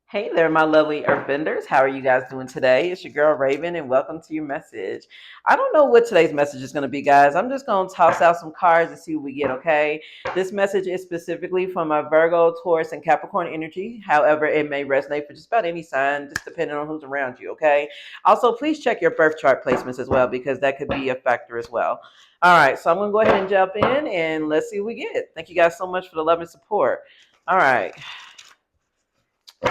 Hey there, my lovely earthbenders. How are you guys doing today? It's your girl Raven, and welcome to your message. I don't know what today's message is going to be, guys. I'm just going to toss out some cards and see what we get, okay? This message is specifically for my Virgo, Taurus, and Capricorn energy. However, it may resonate for just about any sign, just depending on who's around you, okay? Also, please check your birth chart placements as well, because that could be a factor as well. All right, so I'm going to go ahead and jump in, and let's see what we get. Thank you guys so much for the love and support. All right.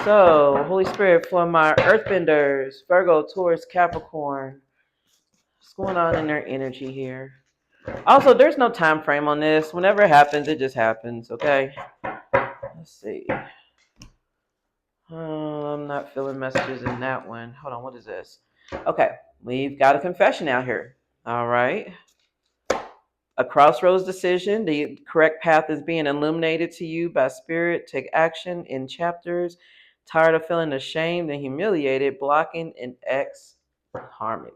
So, Holy Spirit, for my earthbenders, Virgo, Taurus, Capricorn, what's going on in their energy here? Also, there's no time frame on this. Whenever it happens, it just happens, okay? Let's see. I'm not feeling messages in that one. Hold on, what is this? Okay, we've got a confession out here. All right. A crossroads decision. The correct path is being illuminated to you by spirit. Take action in chapters. Tired of feeling ashamed and humiliated, blocking an ex karmic.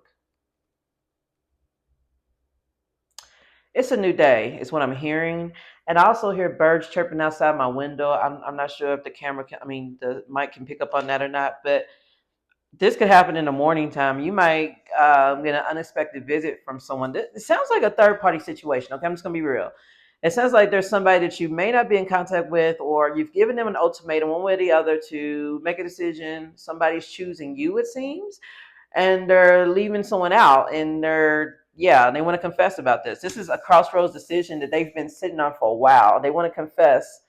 It's a new day, is what I'm hearing. And I also hear birds chirping outside my window. I'm not sure if the camera can, the mic can pick up on that or not, but this could happen in the morning time. You might get an unexpected visit from someone. It sounds like a third party situation. Okay, I'm just gonna be real. It sounds like there's somebody that you may not be in contact with, or you've given them an ultimatum one way or the other to make a decision. Somebody's choosing you, it seems, and they're leaving someone out, and they want to confess about this. This is a crossroads decision that they've been sitting on for a while. They want to confess,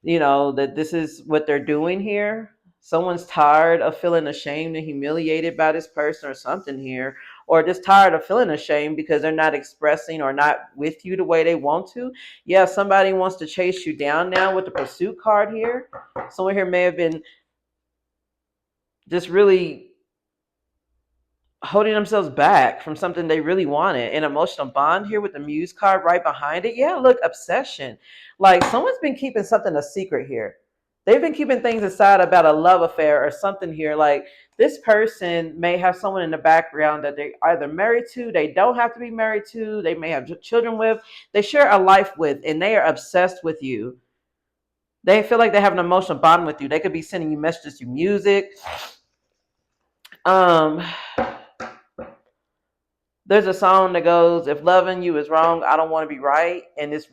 that this is what they're doing here. Someone's tired of feeling ashamed and humiliated by this person or something here, or just tired of feeling ashamed because they're not expressing or not with you the way they want to. Yeah, somebody wants to chase you down now with the pursuit card here. Someone here may have been just really holding themselves back from something they really wanted. An emotional bond here with the muse card right behind it. Yeah, look, obsession. Like someone's been keeping something a secret here. They've been keeping things aside about a love affair or something here. Like this person may have someone in the background that they either married to, they don't have to be married to, they may have children with, they share a life with, and they are obsessed with you. They feel like they have an emotional bond with you. They could be sending you messages through music. Um, there's a song that goes, "If loving you is wrong, I don't want to be right." And it's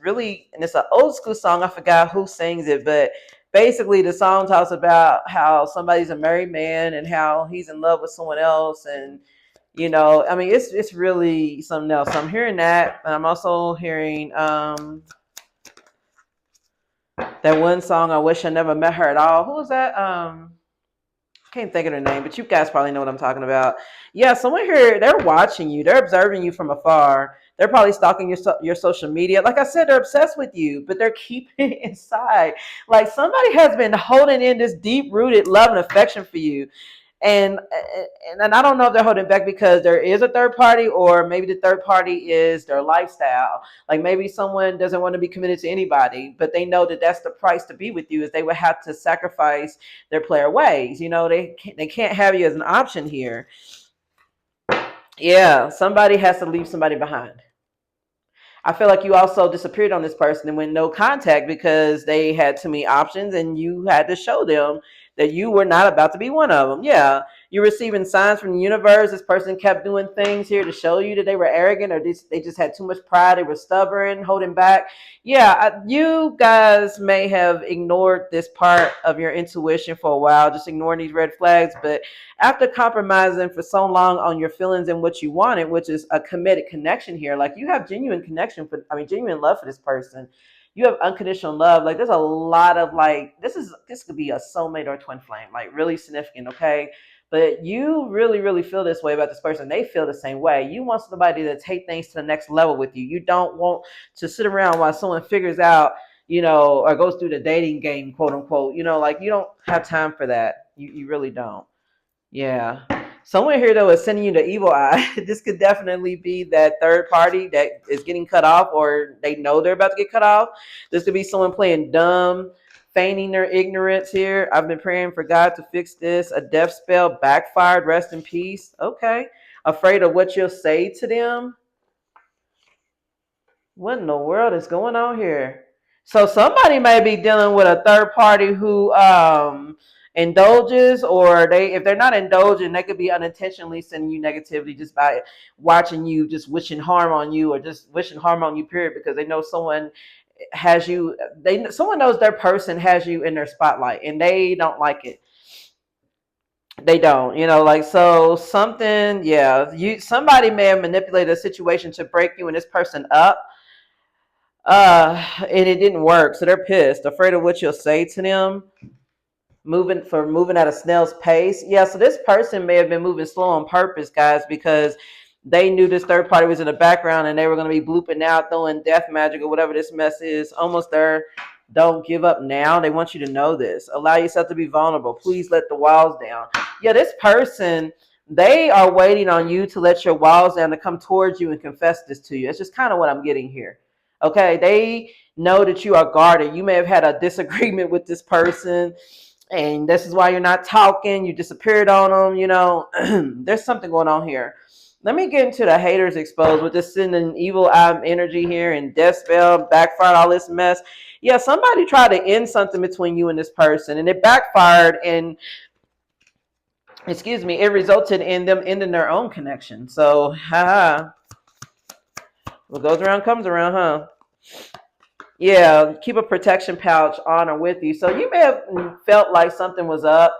an old school song. I forgot who sings it, but basically the song talks about how somebody's a married man and how he's in love with someone else. And, it's really something else. So I'm hearing that. And I'm also hearing, that one song, "I Wish I Never Met Her at All." Who was that? Can't think of her name, but you guys probably know what I'm talking about. Yeah, someone here, they're watching you, they're observing you from afar. They're probably stalking your social media. Like I said, they're obsessed with you, but they're keeping it inside. Like somebody has been holding in this deep rooted love and affection for you, and and I don't know if they're holding back because there is a third party, or maybe the third party is their lifestyle. Like maybe someone doesn't want to be committed to anybody, but they know that that's the price to be with you, is they would have to sacrifice their player ways. They can't have you as an option here. Yeah, somebody has to leave somebody behind. I feel like you also disappeared on this person and went no contact because they had too many options, and you had to show them that you were not about to be one of them. Yeah, you're receiving signs from the universe. This person kept doing things here to show you that they were arrogant, or they just had too much pride. They were stubborn, holding back. Yeah, you guys may have ignored this part of your intuition for a while, just ignoring these red flags. But after compromising for so long on your feelings and what you wanted, which is a committed connection here, like you have genuine love for this person. You have unconditional love. Like there's a lot of like this could be a soulmate or a twin flame, like really significant, okay? But you really, really feel this way about this person. They feel the same way. You want somebody to take things to the next level with you. You don't want to sit around while someone figures out, or goes through the dating game, quote unquote. Like you don't have time for that. You really don't. Yeah. Someone here though is sending you the evil eye. This could definitely be that third party that is getting cut off, or they know they're about to get cut off. This could be someone playing dumb, feigning their ignorance here. I've been praying for God to fix this. A death spell backfired. Rest in peace. Okay. Afraid of what you'll say to them. What in the world is going on here? So somebody may be dealing with a third party who indulges, or if they're not indulging, they could be unintentionally sending you negativity just by watching you, just wishing harm on you, or just wishing harm on you, period, because they know someone has you, someone knows their person has you in their spotlight and they don't like it. They don't, like, so something, yeah, somebody may have manipulated a situation to break you and this person up, and it didn't work, so they're pissed, afraid of what you'll say to them, moving at a snail's pace. Yeah, so this person may have been moving slow on purpose, guys, because they knew this third party was in the background and they were going to be blooping out, throwing death magic or whatever this mess is. Almost there. Don't give up now. They want you to know this. Allow yourself to be vulnerable. Please let the walls down. Yeah, this person, they are waiting on you to let your walls down, to come towards you and confess this to you. It's just kind of what I'm getting here. Okay, they know that you are guarded. You may have had a disagreement with this person, and this is why you're not talking. You disappeared on them. There's something going on here. Let me get into the haters exposed with this sending evil eye energy here and death spell, backfired, all this mess. Yeah, somebody tried to end something between you and this person, and it backfired, and it resulted in them ending their own connection. So, what goes around comes around, huh? Yeah, keep a protection pouch on or with you. So you may have felt like something was up.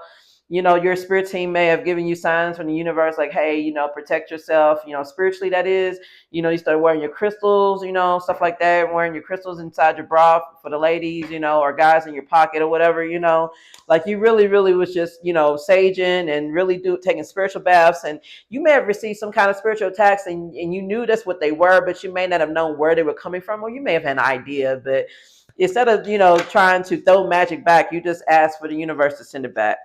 Your spirit team may have given you signs from the universe, like, hey, protect yourself, spiritually, that is. You start wearing your crystals, stuff like that, wearing your crystals inside your bra for the ladies, or guys in your pocket or whatever, like you really, really was just, saging and really taking spiritual baths. And you may have received some kind of spiritual attacks, and you knew that's what they were, but you may not have known where they were coming from, or you may have had an idea, but instead of, trying to throw magic back, you just ask for the universe to send it back.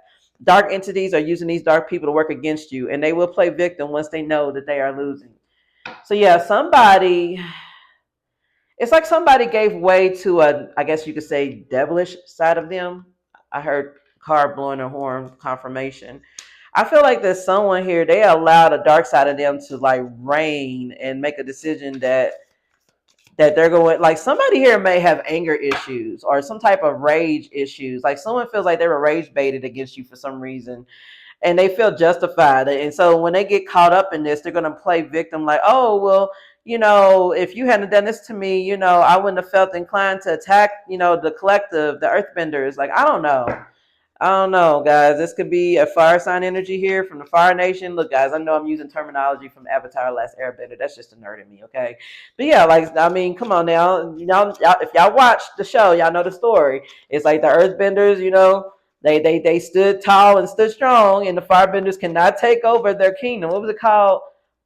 Dark entities are using these dark people to work against you, and they will play victim once they know that they are losing. So yeah, it's like somebody gave way to I guess you could say, devilish side of them. I heard car blowing a horn confirmation. I feel like there's someone here, they allowed a dark side of them to like reign and make a decision that they're going, like, somebody here may have anger issues or some type of rage issues. Like someone feels like they were rage baited against you for some reason, and they feel justified. And so when they get caught up in this, they're going to play victim, like, oh, well, if you hadn't done this to me, I wouldn't have felt inclined to attack, the collective, the earthbenders. Like, I don't know, guys. This could be a fire sign energy here from the Fire Nation. Look, guys, I know I'm using terminology from Avatar: Last Airbender. That's just a nerd in me, okay? But yeah, like, I mean, come on now. Y'all, if y'all watch the show, y'all know the story. It's like the Earthbenders, they stood tall and stood strong, and the Firebenders cannot take over their kingdom. What was it called?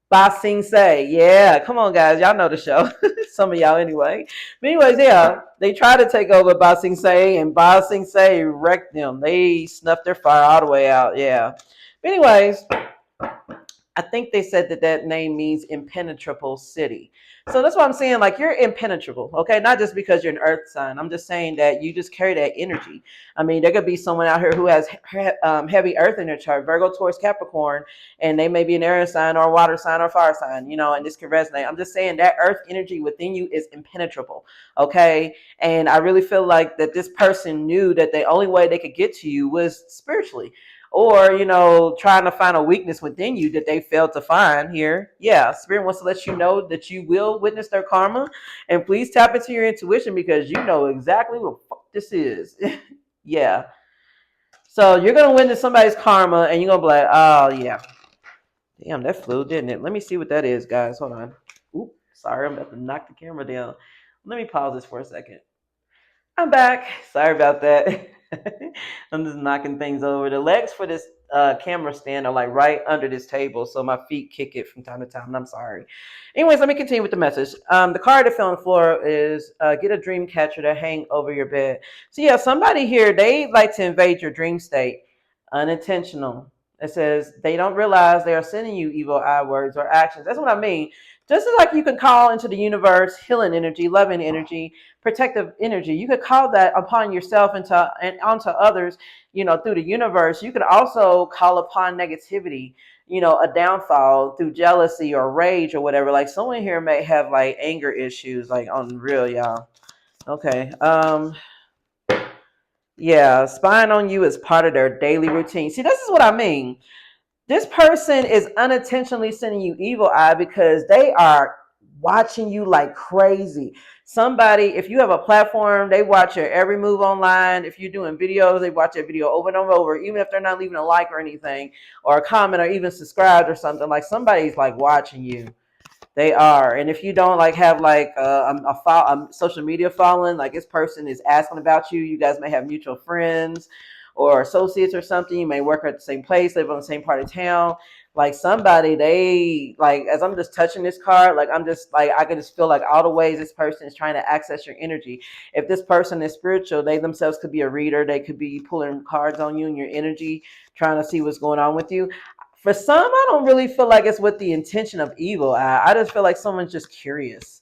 Ba Sing Se. Yeah, come on, guys. Y'all know the show. Some of y'all anyway. But anyways, yeah, they tried to take over Ba Sing Se, and Ba Sing Se wrecked them. They snuffed their fire all the way out. Yeah. But anyways, I think they said that name means impenetrable city. So that's what I'm saying. Like, you're impenetrable, okay? Not just because you're an earth sign. I'm just saying that you just carry that energy. I mean, there could be someone out here who has heavy earth in their chart, Virgo, Taurus, Capricorn, and they may be an air sign or a water sign or fire sign, and this could resonate. I'm just saying that earth energy within you is impenetrable, okay? And I really feel like that this person knew that the only way they could get to you was spiritually, or trying to find a weakness within you that they failed to find here. Yeah, spirit wants to let you know that you will witness their karma, and please tap into your intuition, because you know exactly what the fuck this is. Yeah, so you're gonna witness somebody's karma, and you're gonna be like, oh yeah, damn, that flew, didn't it? Let me see what that is, guys. Hold on. Oop, sorry, I'm about to knock the camera down. Let me pause this for a second. I'm back. Sorry about that. I'm just knocking things over. The legs for this camera stand are like right under this table, so my feet kick it from time to time, and I'm sorry. Anyways, let me continue with the message. The card that fell on the floor is get a dream catcher to hang over your bed. So yeah, somebody here, they like to invade your dream state, unintentional. It says they don't realize they are sending you evil eye words or actions. That's what I mean. Just as like you can call into the universe healing energy, loving energy, protective energy, you could call that upon yourself and onto others, through the universe. You could also call upon negativity, a downfall through jealousy or rage or whatever. Like someone here may have like anger issues, like on real, y'all. Okay. Yeah, spying on you is part of their daily routine. See, this is what I mean. This person is unintentionally sending you evil eye because they are watching you like crazy. Somebody, if you have a platform, they watch your every move online. If you're doing videos, they watch your video over and over, even if they're not leaving a like or anything, or a comment, or even subscribed or something. Like somebody's like watching you. They are, and if you don't like have like a social media following, like this person is asking about you. You guys may have mutual friends or associates or something. You may work at the same place, live on the same part of town. Like somebody, they like as I'm just touching this card, like I'm just like I can just feel like all the ways this person is trying to access your energy. If this person is spiritual, they themselves could be a reader. They could be pulling cards on you and your energy, trying to see what's going on with you. For some, I don't really feel like it's with the intention of evil. I just feel like someone's just curious.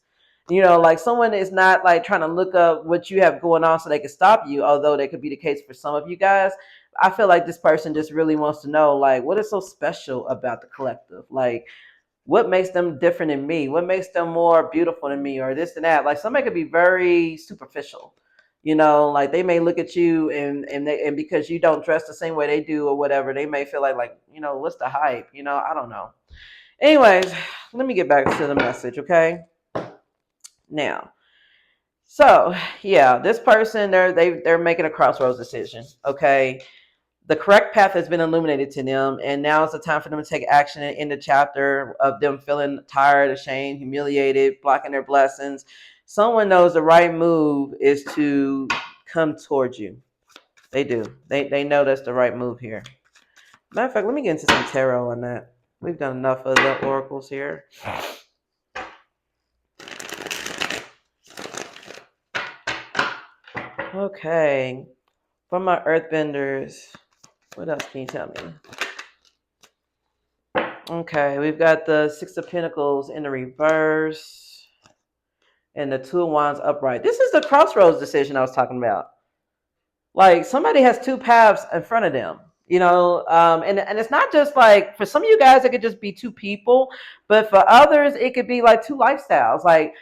Like someone is not like trying to look up what you have going on so they can stop you, although that could be the case for some of you guys. I feel like this person just really wants to know, like, what is so special about the collective? Like, what makes them different than me? What makes them more beautiful than me, or this and that? Like somebody could be very superficial. Like they may look at you and because you don't dress the same way they do or whatever, they may feel like what's the hype? I don't know. Anyways, let me get back to the message, okay? Now, so yeah, this person they're making a crossroads decision, okay? The correct path has been illuminated to them, and now is the time for them to take action and end the chapter of them feeling tired, ashamed, humiliated, blocking their blessings. Someone knows the right move is to come towards you. They do. They know that's the right move here. Matter of fact, let me get into some tarot on that. We've done enough of the oracles here. Okay. For my earthbenders, what else can you tell me? Okay, we've got the Six of Pentacles in the reverse and the Two of Wands upright. This is the crossroads decision I was talking about. Like somebody has two paths in front of them, and it's not just like for some of you guys, it could just be two people, but for others, it could be like two lifestyles. Like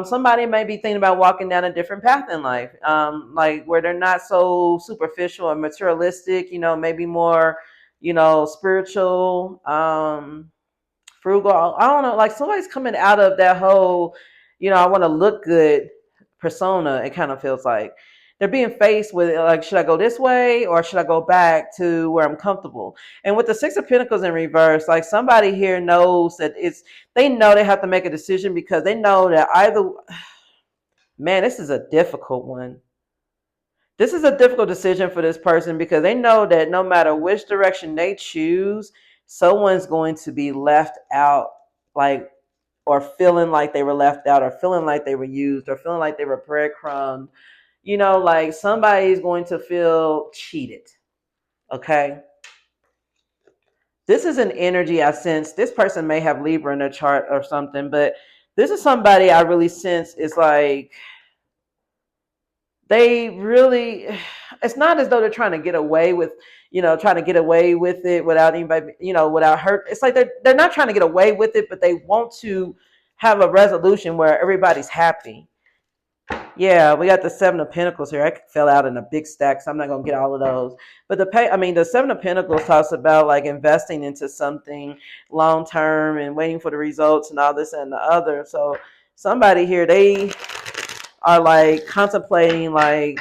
somebody may be thinking about walking down a different path in life, like where they're not so superficial and materialistic, maybe more, spiritual, frugal. I don't know. Like somebody's coming out of that whole, I want to look good persona. It kind of feels like they're being faced with like, should I go this way or should I go back to where I'm comfortable? And with the Six of Pentacles in reverse, like somebody here knows that they know they have to make a decision because they know that either, man, this is a difficult one. This is a difficult decision for this person because they know that no matter which direction they choose, someone's going to be left out, like, or feeling like they were left out, or feeling like they were used, or feeling like they were breadcrumbed. Like somebody's going to feel cheated. Okay. This is an energy I sense. This person may have Libra in their chart or something, but this is somebody I really sense is like, they really, it's not as though they're trying to get away with it without anybody, without hurt. It's like they're not trying to get away with it, but they want to have a resolution where everybody's happy. Yeah, we got the Seven of Pentacles here. I fell out in a big stack, so I'm not gonna get all of those. But the Seven of Pentacles talks about like investing into something long term and waiting for the results and all this and the other. So somebody here, they are like contemplating, like,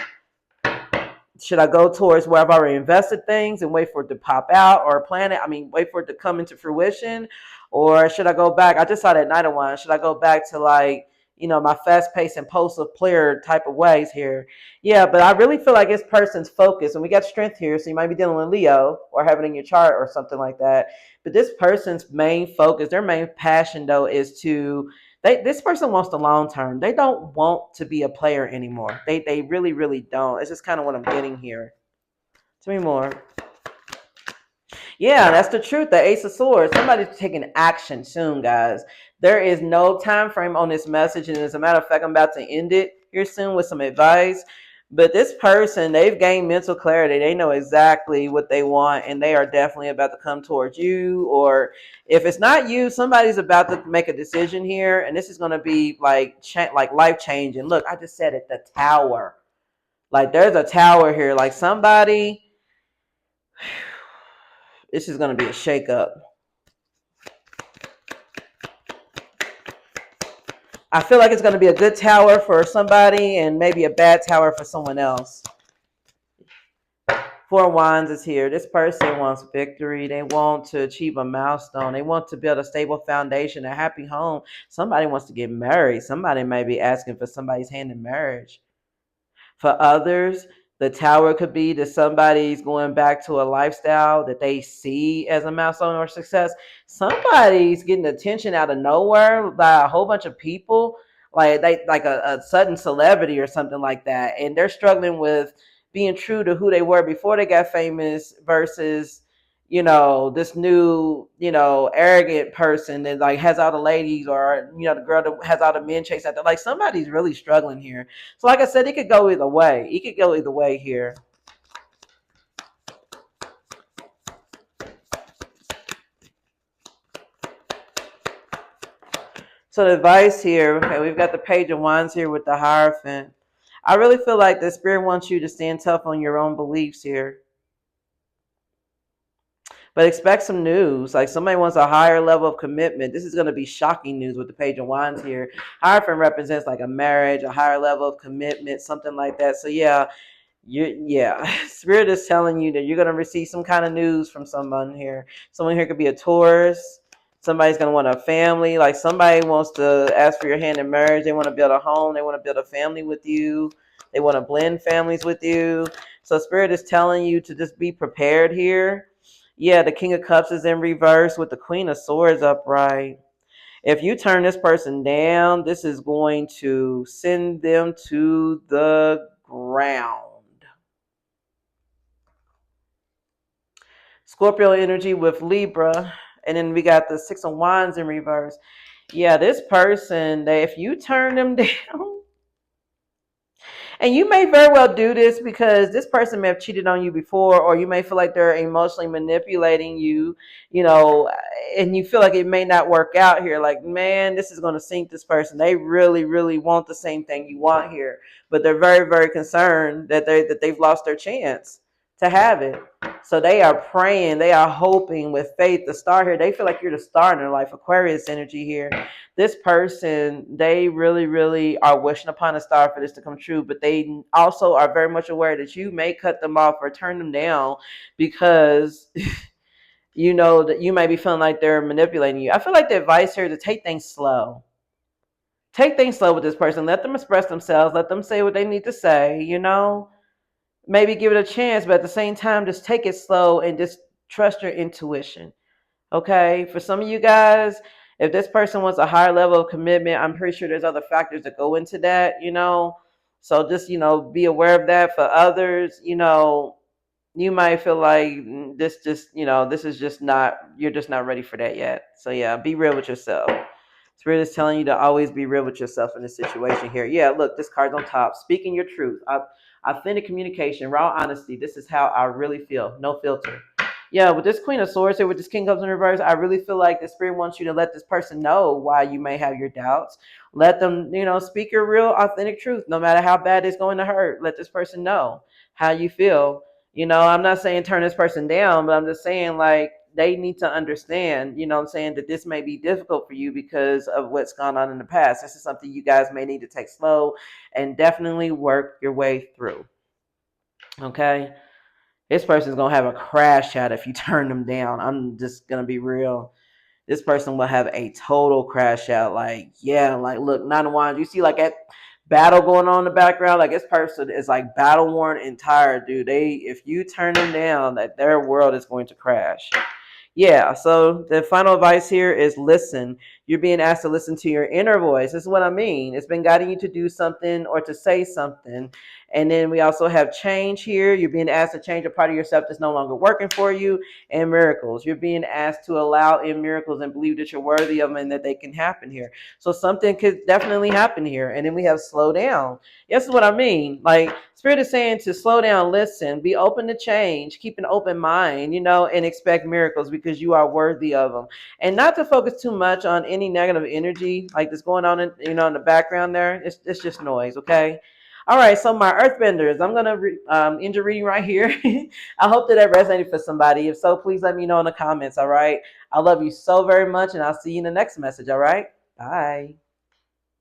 should I go towards where I've already invested things and wait for it to pop out, or plan it? Wait for it to come into fruition, or should I go back? I just saw that Knight of Wands. Should I go back to like, my fast-paced, impulsive player type of ways here? Yeah, but I really feel like this person's focus, and we got strength here, so you might be dealing with Leo or have it in your chart or something like that. But this person's main focus, their main passion though, is to this person wants the long term. They don't want to be a player anymore. They really, really don't. It's just kind of what I'm getting here. Tell me more. Yeah, that's the truth. The Ace of Swords. Somebody's taking action soon, guys. There is no time frame on this message, and as a matter of fact, I'm about to end it here soon with some advice. But this person, they've gained mental clarity. They know exactly what they want, and they are definitely about to come towards you. Or if it's not you, somebody's about to make a decision here, and this is going to be like life changing. Look, I just said it, the Tower. Like there's a tower here. Like somebody, this is going to be a shakeup. I feel like it's going to be a good tower for somebody and maybe a bad tower for someone else. Four of Wands is here. This person wants victory. They want to achieve a milestone. They want to build a stable foundation, a happy home. Somebody wants to get married. Somebody may be asking for somebody's hand in marriage. For others, the tower could be that somebody's going back to a lifestyle that they see as a milestone or success. Somebody's getting attention out of nowhere by a whole bunch of people, like a sudden celebrity or something like that, and they're struggling with being true to who they were before they got famous versus this new, arrogant person that like has all the ladies, or the girl that has all the men chase after. Like somebody's really struggling here. So like I said, it could go either way. It could go either way here. So the advice here, okay, we've got the Page of Wands here with the Hierophant. I really feel like the Spirit wants you to stand tough on your own beliefs here. But expect some news. Like somebody wants a higher level of commitment. This is going to be shocking news with the Page of Wands here. Hierophant represents like a marriage, a higher level of commitment, something like that. So yeah, Spirit is telling you that you're going to receive some kind of news from someone here. Someone here could be a Taurus. Somebody's going to want a family. Like somebody wants to ask for your hand in marriage. They want to build a home. They want to build a family with you. They want to blend families with you. So Spirit is telling you to just be prepared here. Yeah, the King of Cups is in reverse with the Queen of Swords upright. If you turn this person down, this is going to send them to the ground. Scorpio energy with Libra. And then we got the Six of Wands in reverse. Yeah, this person, if you turn them down, and you may very well do this because this person may have cheated on you before, or you may feel like they're emotionally manipulating you, and you feel like it may not work out here. Like, man, this is going to sink this person. They really, really want the same thing you want here, but they're very, very concerned that they've lost their chance to have it. So they are praying, they are hoping with faith. The star here, they feel like you're the star in their life. Aquarius energy here. This person, they really, really are wishing upon a star for this to come true, but they also are very much aware that you may cut them off or turn them down because you know that you might be feeling like they're manipulating you. I feel like the advice here is to take things slow. Take things slow with this person. Let them express themselves. Let them say what they need to say, maybe give it a chance, but at the same time, just take it slow and just trust your intuition. Okay. For some of you guys, if this person wants a higher level of commitment, I'm pretty sure there's other factors that go into that, So just, be aware of that. For others, you might feel like this is just not, you're just not ready for that yet. So yeah, be real with yourself. Spirit is telling you to always be real with yourself in this situation here. Yeah, look, this card's on top. Speaking your truth. Authentic communication, raw honesty. This is how I really feel. No filter. Yeah, with this Queen of Swords here, with this King Cups in reverse, I really feel like the Spirit wants you to let this person know why you may have your doubts. Let them, speak your real, authentic truth, no matter how bad it's going to hurt. Let this person know how you feel. I'm not saying turn this person down, but I'm just saying like they need to understand, that this may be difficult for you because of what's gone on in the past. This is something you guys may need to take slow and definitely work your way through. Okay? This person's going to have a crash out if you turn them down. I'm just going to be real. This person will have a total crash out. Like, look, Nine of Wands. You see like that battle going on in the background. Like this person is like battle worn and tired, dude. If you turn them down, that their world is going to crash. Yeah, so the final advice here is listen. You're being asked to listen to your inner voice. This is what I mean. It's been guiding you to do something or to say something. And then we also have change here. You're being asked to change a part of yourself that's no longer working for you. And miracles. You're being asked to allow in miracles and believe that you're worthy of them and that they can happen here. So something could definitely happen here. And then we have slow down. This is what I mean. Like Spirit is saying to slow down, listen, be open to change, keep an open mind, and expect miracles because you are worthy of them. And not to focus too much on any negative energy like that's going on in the background there. It's just noise, okay? All right, so my earthbenders, I'm gonna end your reading right here. I hope that resonated for somebody. If so, please let me know in the comments. All right, I love you so very much, and I'll see you in the next message. All right, bye.